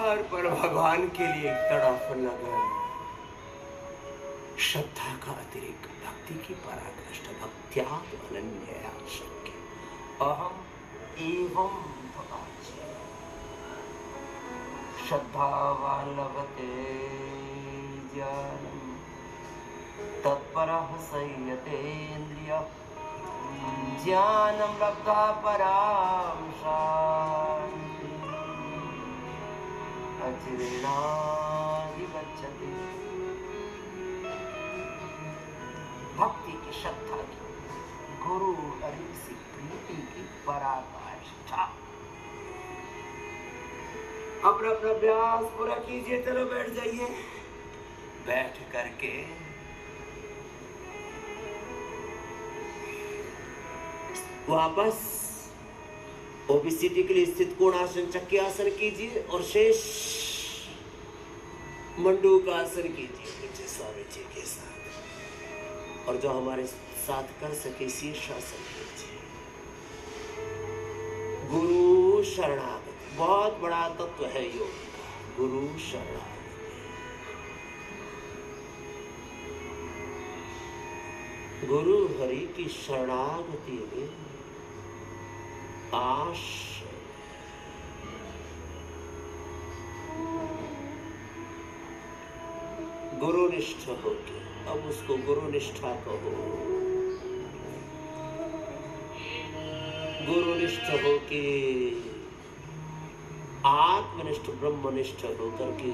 द्वार पर भगवान के लिए तड़प लगा। श्रद्धा का अतिरिक्त भक्ति की पराकाष्ठा, भक्त्यात् अनन्यया शक्य अहम एवं भवामि। श्रद्धावान् लभते ज्ञानम् तत्परः संयतेन्द्रियः ज्ञानं लब्ध्वा परां शान्तिम् अचिरेणाधिगच्छति। भक्ति की, श्रद्धा की, गुरु हरि से प्रीति की पराकाष्ठा। अपना अपना अभ्यास पूरा कीजिए। चलो बैठ जाइए। बैठ करके वापस ओबीसीटी के लिए स्थित कोणासन चक्की आसन कीजिए और शेष मंडूक आसन कीजिए पूज्य स्वामी जी के साथ। और जो हमारे साथ कर सके शीर्षासन कीजिए। गुरु शरणागति बहुत बड़ा तत्व है योग का। गुरु शरणागति, गुरु हरि की शरणागति में आश्रय। गुरुनिष्ठ होके, अब उसको गुरुनिष्ठा कहो। गुरुनिष्ठ होके, आत्मनिष्ठ ब्रह्मनिष्ठ होकर के,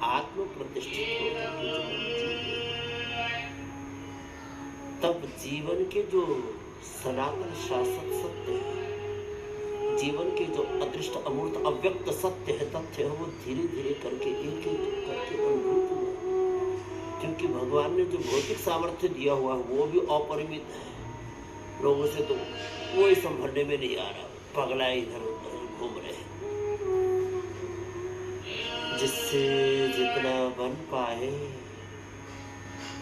आत्म प्रतिष्ठित होकर के तब जीवन के जो सनातन शाश्वत सत्य है, जीवन के जो अदृष्ट अमूर्त अव्यक्त सत्य है, तथ्य है, वो धीरे धीरे करके एक एक करके अनुभूत हुआ। क्योंकि भगवान ने जो भौतिक सामर्थ्य दिया हुआ है वो भी अपरिमित है। लोगों से तो कोई संभलने में नहीं आ रहा, पगला इधर उधर घूम रहे हैं। जिससे जितना बन पाए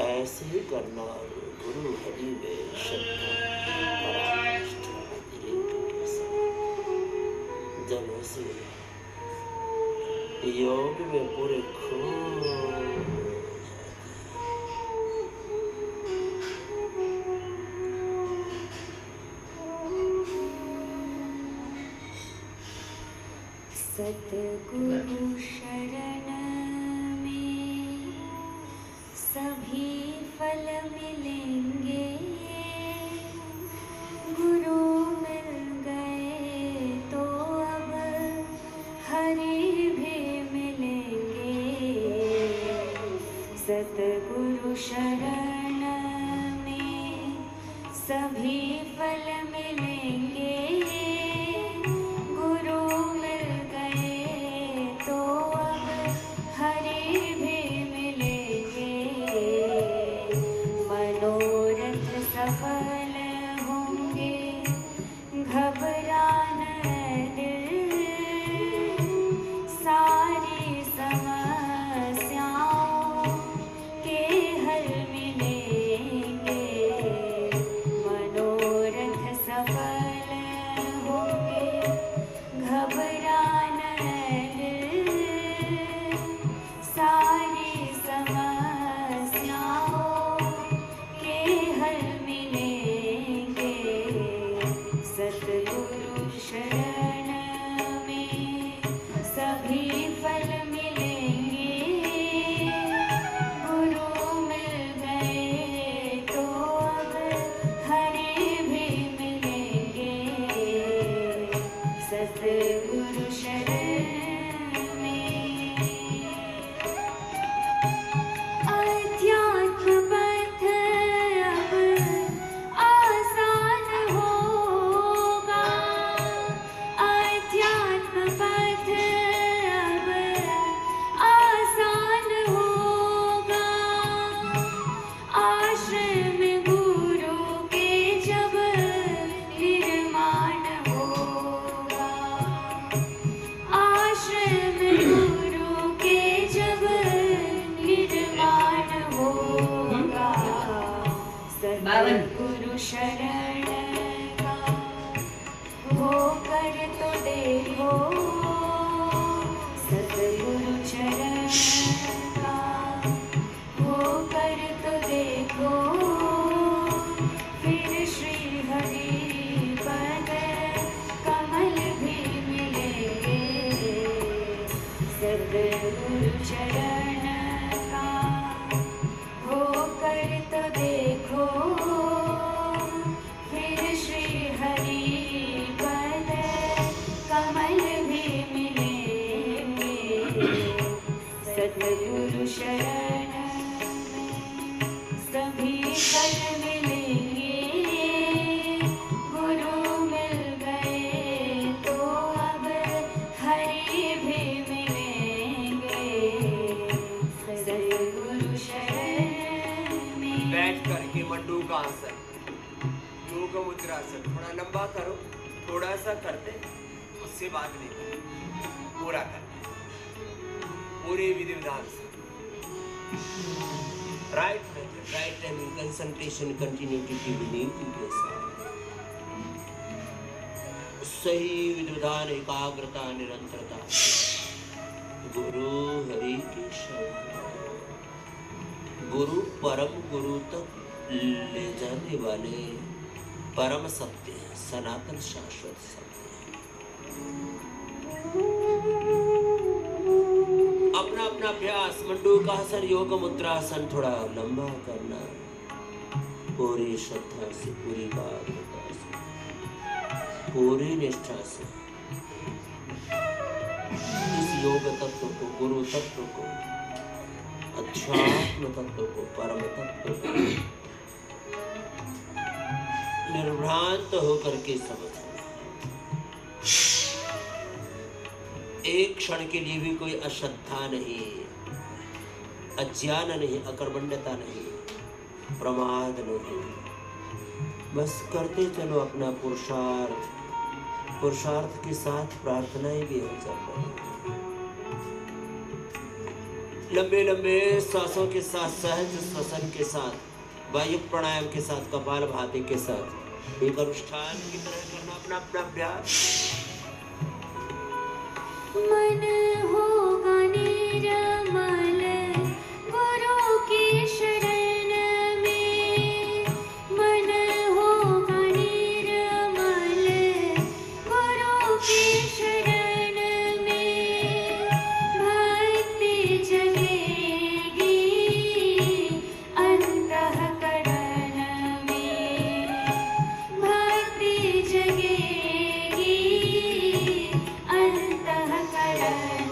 ऐसे ही करना। गुरु हरि में श्रद्धा पराकाष्ठा अतिरेक के साथ जब ऐसे योग में पूरे खो सतगुरु शरण में सभी फल मिलेंगे। गुरु मिल गए तो अब हरि भी मिलेंगे। सतगुरु शरण में सभी फल मिलेंगे। सफल होंगे घबराना दिल, सारी समस्याओं के हल मिलेंगे। मनोरथ सफल होंगे घबराना दिल, सारी समस्याओं के हल मिलेंगे। सतगुरु शरण में सभी फल मिलेंगे। गुरु मिल गए तो अब हरि भी मिलेंगे। सतगुरु शरण में अध्यात्म पथ अब आसान होगा। अध्यात्म पथ अब आसान होगा। आश्रम गुरु के जब निर्माण होगा। आश्रम गुरु के जब निर्माण होगा। सतगुरु शरण का होकर तो देखो। सतगुरु सद्गुरु चरण का होकर तो देखो, फिर श्री हरि पद कमल भी मिलेंगे। सद्गुरु शरण में सभी फल मिलेंगे। गुरु मिल गए तो अब हरि भी मिलेंगे। सद्गुरु शरण में बैठ करके मंडूकासन, योग मुद्रासन, थोड़ा लंबा करो, थोड़ा सा करते उससे बात नहीं करो, पूरा करते पूरे विधि विधान से। राइट टाइमिंग कंसंट्रेशन कंटिन्यूटी की विनीति के साथ सही विधि विधान, एकाग्रता, निरंतरता। गुरु हरि के शरण, गुरु परम गुरु तक ले जाने वाले परम सत्य है, सनातन शाश्वत सत्य है। अपना अपना अभ्यास मंडूकासन, योग मुद्रासन थोड़ा लंबा करना, पूरी श्रद्धा से, पूरी एकाग्रता से, पूरी निष्ठा से इस योग तत्व को, गुरु तत्व को, अध्यात्म तत्व को, परम तत्व को निर्भ्रांत होकर के समझना। एक क्षण के लिए भी कोई अश्रद्धा नहीं, अज्ञान नहीं, अकर्मण्यता नहीं, प्रमाद नहीं। बस करते चलो अपना पुरुषार्थ, पुरुषार्थ के साथ प्रार्थनाएं भी हो जाती हैं। लंबे लंबे सांसों के साथ, सहज श्वसन के साथ, वायु प्राणायाम के साथ, कपाल भाती के साथ एक अनुष्ठान की तरह करना अपना अपना अभ्यास। मन होगा निर्मल गुरु की शरण में। मन होगा निर्मल गुरु की शरण में। भक्ति जगेगी अंतःकरण में। भक्ति जगेगी अंतःकरण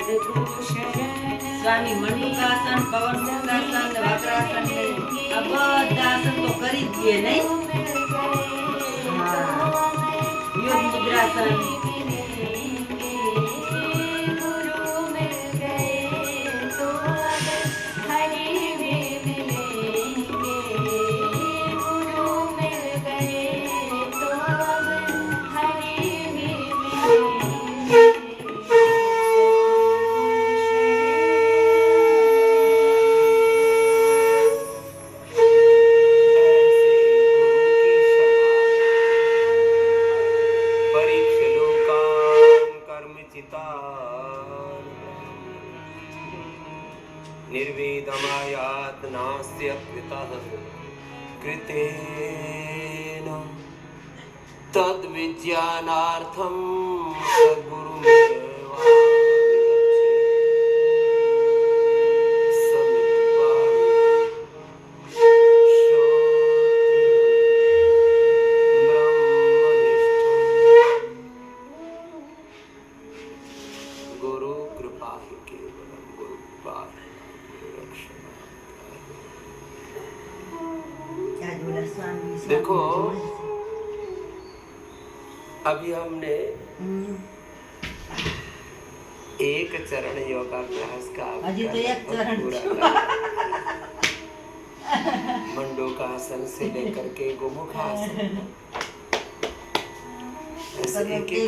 सद्गुरु शरण સ્વામી મંડુકાસન, પવન મુક્તાસન, વક્રાસન ને આ બધા આસન તો કરી જ દઈએ નહીં. હા. યોગ મુદ્રાસન. गुरु मिल गए तो अब हरि में मिलेंगे गुरु मिल गए तो अब हरि में मिलेंगे परीक्ष लोकान् कर्मचितान् निर्वेदमायात् नास्य कृतः कृतेन तद्विज्ञानार्थं सद्गुरुमेव गुरु कृपा ही केवलम गुरु रक्षण. ત્યાં જ ઓલા સ્વામી देखो, સ્વામી જોડે છે. अभी हमने एक चरण योगाभ्यास का अभी तो एक चरण पूरा मंडूकासन से लेकर के गोमुखासन ऐसे एक एक